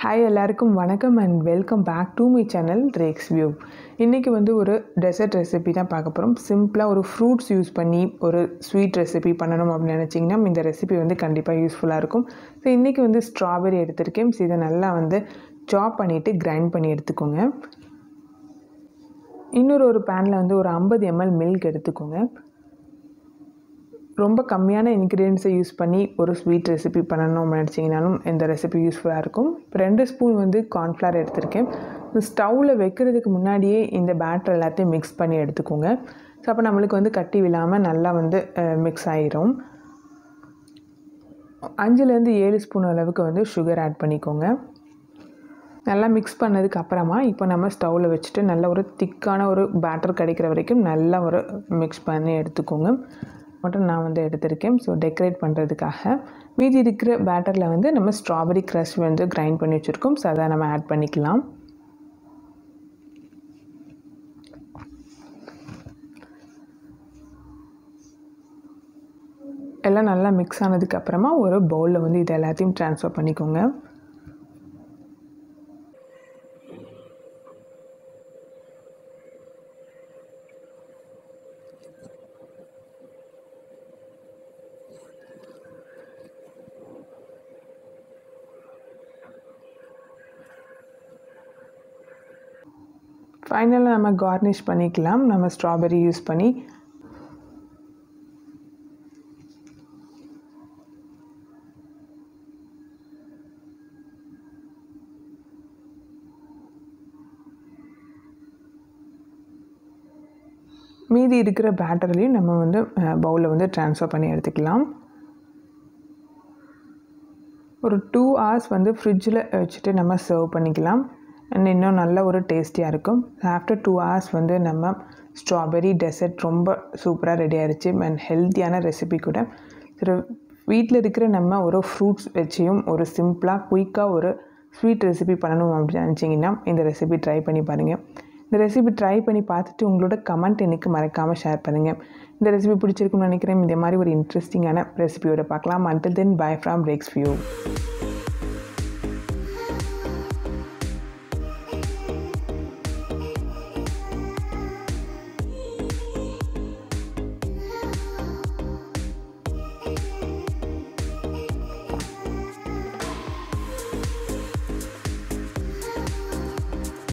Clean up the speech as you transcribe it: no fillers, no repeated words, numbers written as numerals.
Hi எல்லாருக்கும் வணக்கம் and welcome back to my channel Rex View. இன்றைக்கி ஒரு டெசர்ட் ரெசிபி தான் பார்க்க போகிறோம். சிம்பிளாக ஒரு ஃப்ரூட்ஸ் யூஸ் பண்ணி ஒரு ஸ்வீட் ரெசிபி பண்ணணும் அப்படின்னு நினச்சிங்கன்னா இந்த ரெசிபி கண்டிப்பாக யூஸ்ஃபுல்லாக இருக்கும். ஸோ இன்றைக்கி ஸ்ட்ராபெரி எடுத்திருக்கேன். ஸோ இதை நல்லா சாப் பண்ணிவிட்டு கிரைண்ட் பண்ணி எடுத்துக்கோங்க. இன்னொரு பேனில் ஒரு 50 ml மில்க் எடுத்துக்கோங்க. ரொம்ப கம்மியான இன்க்ரீடியன்ஸை யூஸ் பண்ணி ஒரு ஸ்வீட் ரெசிபி பண்ணணும் நினச்சிங்கனாலும் இந்த ரெசிபி யூஸ்ஃபுல்லாக இருக்கும். இப்போ 2 ஸ்பூன் கார்ன்ஃப்ளவர் எடுத்திருக்கேன். ஸ்டவ்வில் வைக்கிறதுக்கு முன்னாடியே இந்த பேட்டர் எல்லாத்தையும் மிக்ஸ் பண்ணி எடுத்துக்கோங்க. ஸோ அப்போ நம்மளுக்கு கட்டி விழாமல் நல்லா மிக்ஸ் ஆகிரும். 5லேருந்து 7 ஸ்பூன் அளவுக்கு சுகர் ஆட் பண்ணிக்கோங்க. நல்லா மிக்ஸ் பண்ணதுக்கு அப்புறமா இப்போ நம்ம ஸ்டவ்வில் வச்சுட்டு நல்ல ஒரு திக்கான ஒரு பேட்டர் கிடைக்கிற வரைக்கும் நல்லா மிக்ஸ் பண்ணி எடுத்துக்கோங்க. மட்டும் நான் எடுத்திருக்கேன். ஸோ டெக்கரேட் பண்ணுறதுக்காக மீதி இருக்கிற பேட்டரில் நம்ம ஸ்ட்ராபெரி க்ரஷ் கிரைண்ட் பண்ணி வச்சுருக்கோம். ஸோ அதை நம்ம ஆட் பண்ணிக்கலாம். எல்லாம் நல்லா மிக்ஸ் ஆனதுக்கப்புறமா ஒரு பவுலில் இது எல்லாத்தையும் ட்ரான்ஸ்ஃபர் பண்ணிக்கோங்க. ஃபைனலாக நம்ம கார்னிஷ் பண்ணிக்கலாம். நம்ம ஸ்ட்ராபெரி யூஸ் பண்ணி மீதி இருக்கிற பேட்டர்லையும் நம்ம பவுலில் ட்ரான்ஸ்ஃபர் பண்ணி எடுத்துக்கலாம். ஒரு 2 hours ஃப்ரிட்ஜில் வச்சுட்டு நம்ம சர்வ் பண்ணிக்கலாம். அண்ட் இன்னும் நல்ல ஒரு டேஸ்டியாக இருக்கும். ஆஃப்டர் 2 hours நம்ம ஸ்ட்ராபெரி டெசர்ட் ரொம்ப சூப்பராக ரெடி ஆகிடுச்சு. அண்ட் ஹெல்த்தியான ரெசிபி கூட. வீட்டில் இருக்கிற நம்ம ஒரு ஃப்ரூட்ஸ் வச்சியும் ஒரு சிம்பிளாக குயிக்காக ஒரு ஸ்வீட் ரெசிபி பண்ணணும் அப்படின்னு நினச்சிங்கன்னா இந்த ரெசிபி ட்ரை பண்ணி பாருங்கள். இந்த ரெசிபி ட்ரை பண்ணி பார்த்துட்டு உங்களோட கமெண்ட் எனக்கு மறக்காமல் ஷேர் பண்ணுங்கள். இந்த ரெசிபி பிடிச்சிருக்குன்னு நினைக்கிறேன். இந்த மாதிரி ஒரு இன்ட்ரெஸ்டிங்கான ரெசிபியோட பார்க்கலாம். Until then, bye from Rexview.